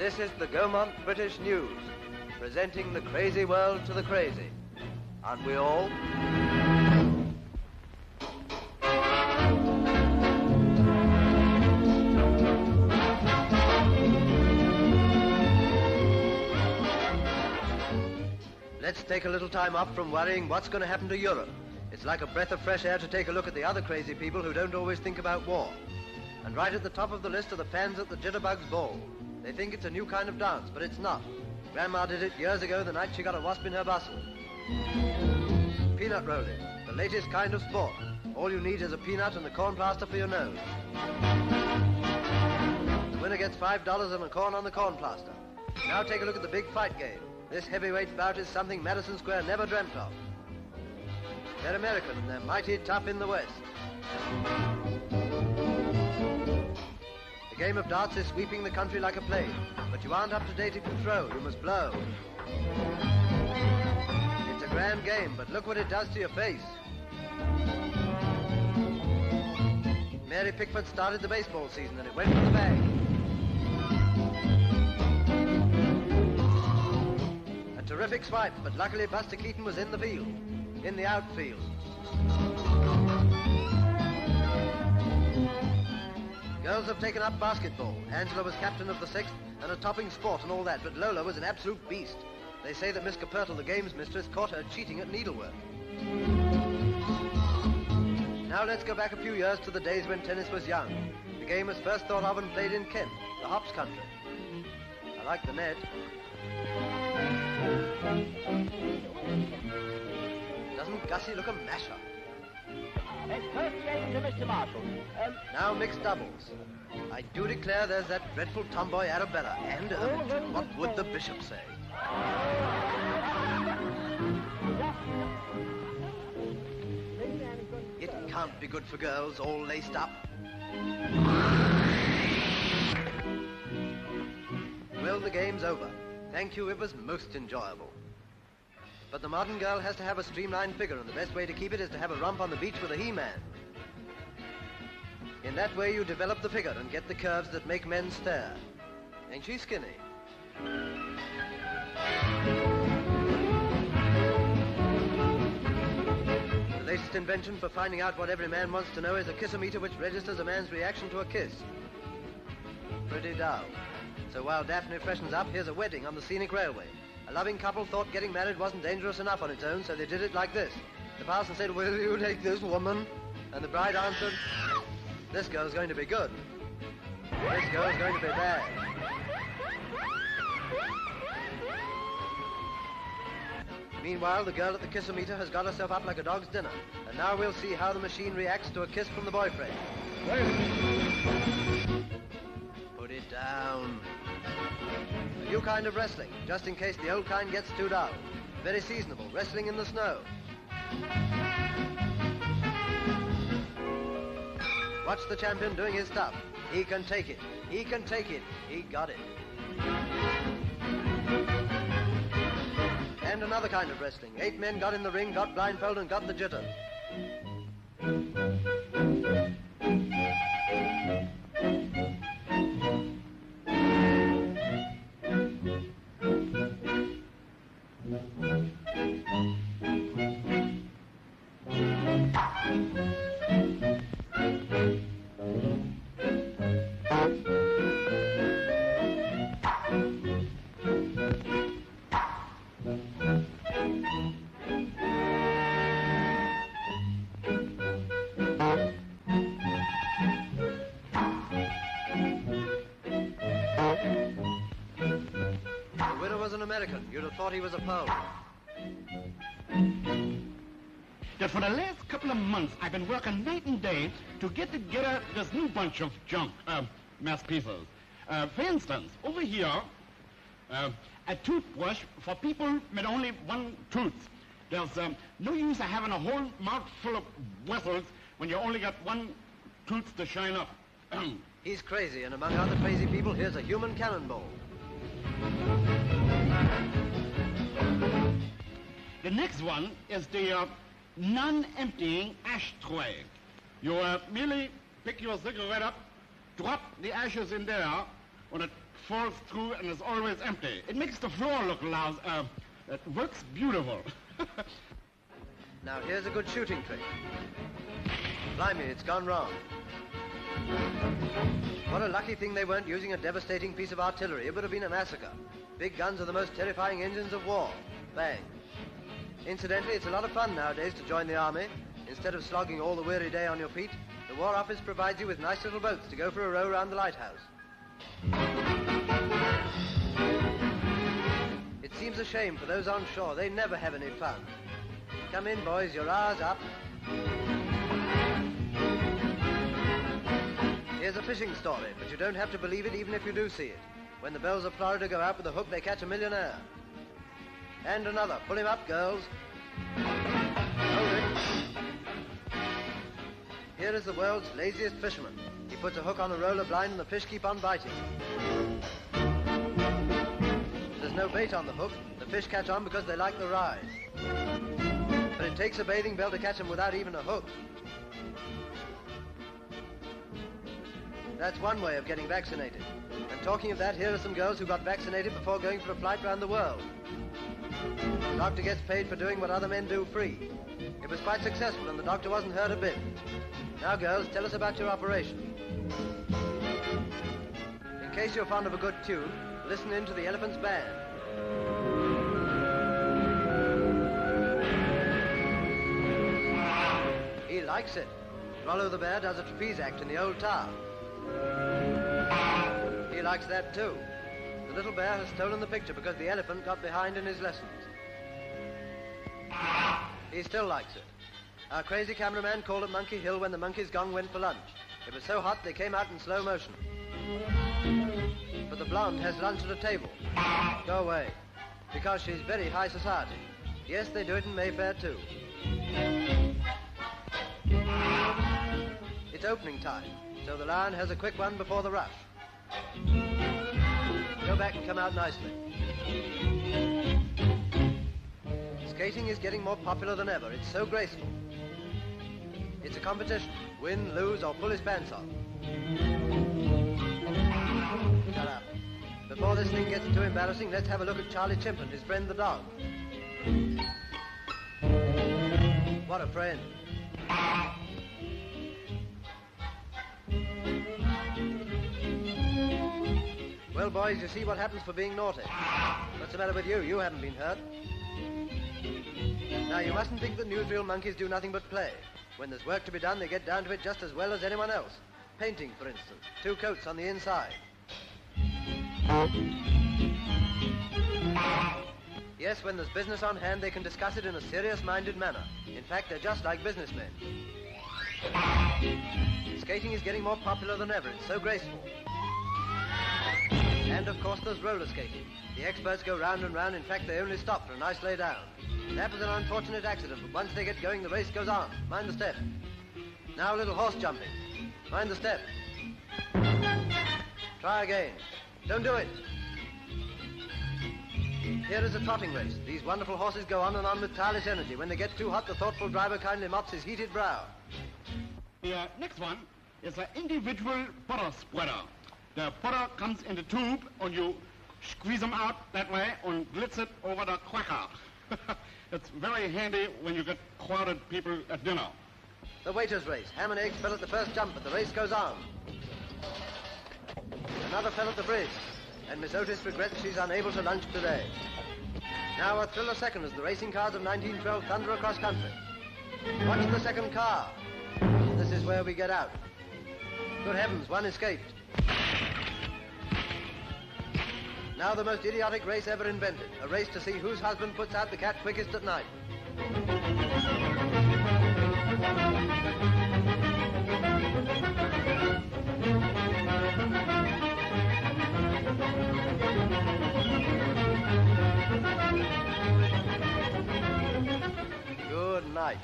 This is the Gaumont-British News, presenting the crazy world to the crazy. Aren't we all? Let's take a little time off from worrying what's going to happen to Europe. It's like a breath of fresh air to take a look at the other crazy people who don't always think about war. And right at the top of the list are the fans at the jitterbug's ball. They think it's a new kind of dance, but it's not. Grandma did it years ago the night she got a wasp in her bustle. Peanut rolling, the latest kind of sport. All you need is a peanut and a corn plaster for your nose. The winner gets $5 and a corn on the corn plaster. Now take a look at the big fight game. This heavyweight bout is something Madison Square never dreamt of. They're American and they're mighty tough in the West. The game of darts is sweeping the country like a plague, but you aren't up to date if you throw, you must blow. It's a grand game, but look what it does to your face. Mary Pickford started the baseball season and it went for the bag. A terrific swipe, but luckily Buster Keaton was in the field, in the outfield. Girls have taken up basketball. Angela was captain of the 6th and a topping sport and all that, but Lola was an absolute beast. They say that Miss Capertle, the games mistress, caught her cheating at needlework. Now let's go back a few years to the days when tennis was young. The game was first thought of and played in Kent, the hops country. I like the net. Doesn't Gussie look a masher? It's first game to Mr. Marshall. Now mixed doubles. I do declare there's that dreadful tomboy Arabella. And what would the bishop say? It can't be good for girls all laced up. Well, the game's over. Thank you, it was most enjoyable. But the modern girl has to have a streamlined figure, and the best way to keep it is to have a romp on the beach with a he-man. In that way you develop the figure and get the curves that make men stare. Ain't she skinny? The latest invention for finding out what every man wants to know is a kissometer which registers a man's reaction to a kiss. Pretty dull. So while Daphne freshens up, here's a wedding on the scenic railway. A loving couple thought getting married wasn't dangerous enough on its own, so they did it like this. The parson said, "Will you take this woman?" And the bride answered, "This girl's going to be good. This girl's going to be bad." Meanwhile, the girl at the kissometer has got herself up like a dog's dinner. And now we'll see how the machine reacts to a kiss from the boyfriend. Put it down. A new kind of wrestling, just in case the old kind gets too dull. Very seasonable, wrestling in the snow. Watch the champion doing his stuff. He can take it. He can take it. He got it. And another kind of wrestling. 8 men got in the ring, got blindfolded, and got the jitter. American. You'd have thought he was a Pole. That for the last couple of months, I've been working night and day to get together this new bunch of junk, mass pieces. For instance, over here, a toothbrush for people with only one tooth. There's no use of having a whole mouth full of whistles when you only got one tooth to shine up. He's crazy, and among other crazy people, here's a human cannonball. The next one is the non-emptying ashtray. You merely pick your cigarette up, drop the ashes in there, when it falls through and is always empty. It makes the floor look lousy. It works beautiful. Now, here's a good shooting trick. Blimey, it's gone wrong. What a lucky thing they weren't using a devastating piece of artillery. It would have been a massacre. Big guns are the most terrifying engines of war. Bang. Incidentally, it's a lot of fun nowadays to join the army. Instead of slogging all the weary day on your feet, the War Office provides you with nice little boats to go for a row around the lighthouse. It seems a shame for those on shore. They never have any fun. Come in, boys. Your hour's up. Here's a fishing story, but you don't have to believe it even if you do see it. When the bells of Florida go out with a hook, they catch a millionaire. And another. Pull him up, girls. Hold it. Here is the world's laziest fisherman. He puts a hook on a roller blind and the fish keep on biting. There's no bait on the hook. The fish catch on because they like the ride. But it takes a bathing bell to catch them without even a hook. That's one way of getting vaccinated. And talking of that, here are some girls who got vaccinated before going for a flight around the world. The doctor gets paid for doing what other men do free. It was quite successful and the doctor wasn't hurt a bit. Now, girls, tell us about your operation. In case you're fond of a good tune, listen in to the elephant's band. He likes it. Rollo the bear does a trapeze act in the old tower. He likes that too. The little bear has stolen the picture because the elephant got behind in his lessons. He still likes it. Our crazy cameraman called at Monkey Hill when the monkey's gong went for lunch. It was so hot they came out in slow motion. But the blonde has lunch at a table. Go away. Because she's very high society. Yes, they do it in Mayfair too. It's opening time, so the lion has a quick one before the rush. Go back and come out nicely. Skating is getting more popular than ever. It's so graceful. It's a competition. Win, lose, or pull his pants off. Shut up. Before this thing gets too embarrassing, let's have a look at Charlie Chimp and his friend the dog. What a friend. Well, boys, you see what happens for being naughty. What's the matter with you? You haven't been hurt. Now, you mustn't think that newsreel monkeys do nothing but play. When there's work to be done, they get down to it just as well as anyone else. Painting, for instance. 2 coats on the inside. Yes, when there's business on hand, they can discuss it in a serious-minded manner. In fact, they're just like businessmen. Skating is getting more popular than ever. It's so graceful. And, of course, there's roller skating. The experts go round and round. In fact, they only stop for a nice lay down. That was an unfortunate accident, but once they get going, the race goes on. Mind the step. Now a little horse jumping. Mind the step. Try again. Don't do it. Here is a trotting race. These wonderful horses go on and on with tireless energy. When they get too hot, the thoughtful driver kindly mops his heated brow. The next one is an individual butter spreader. The butter comes in the tube, and you squeeze them out that way and glitz it over the cracker. It's very handy when you get crowded people at dinner. The waiter's race. Ham and eggs fell at the first jump, but the race goes on. Another fell at the bridge, and Miss Otis regrets she's unable to lunch today. Now a thriller second as the racing cars of 1912 thunder across country. Watch the second car. This is where we get out. Good heavens, one escaped. Now the most idiotic race ever invented. A race to see whose husband puts out the cat quickest at night. Good night.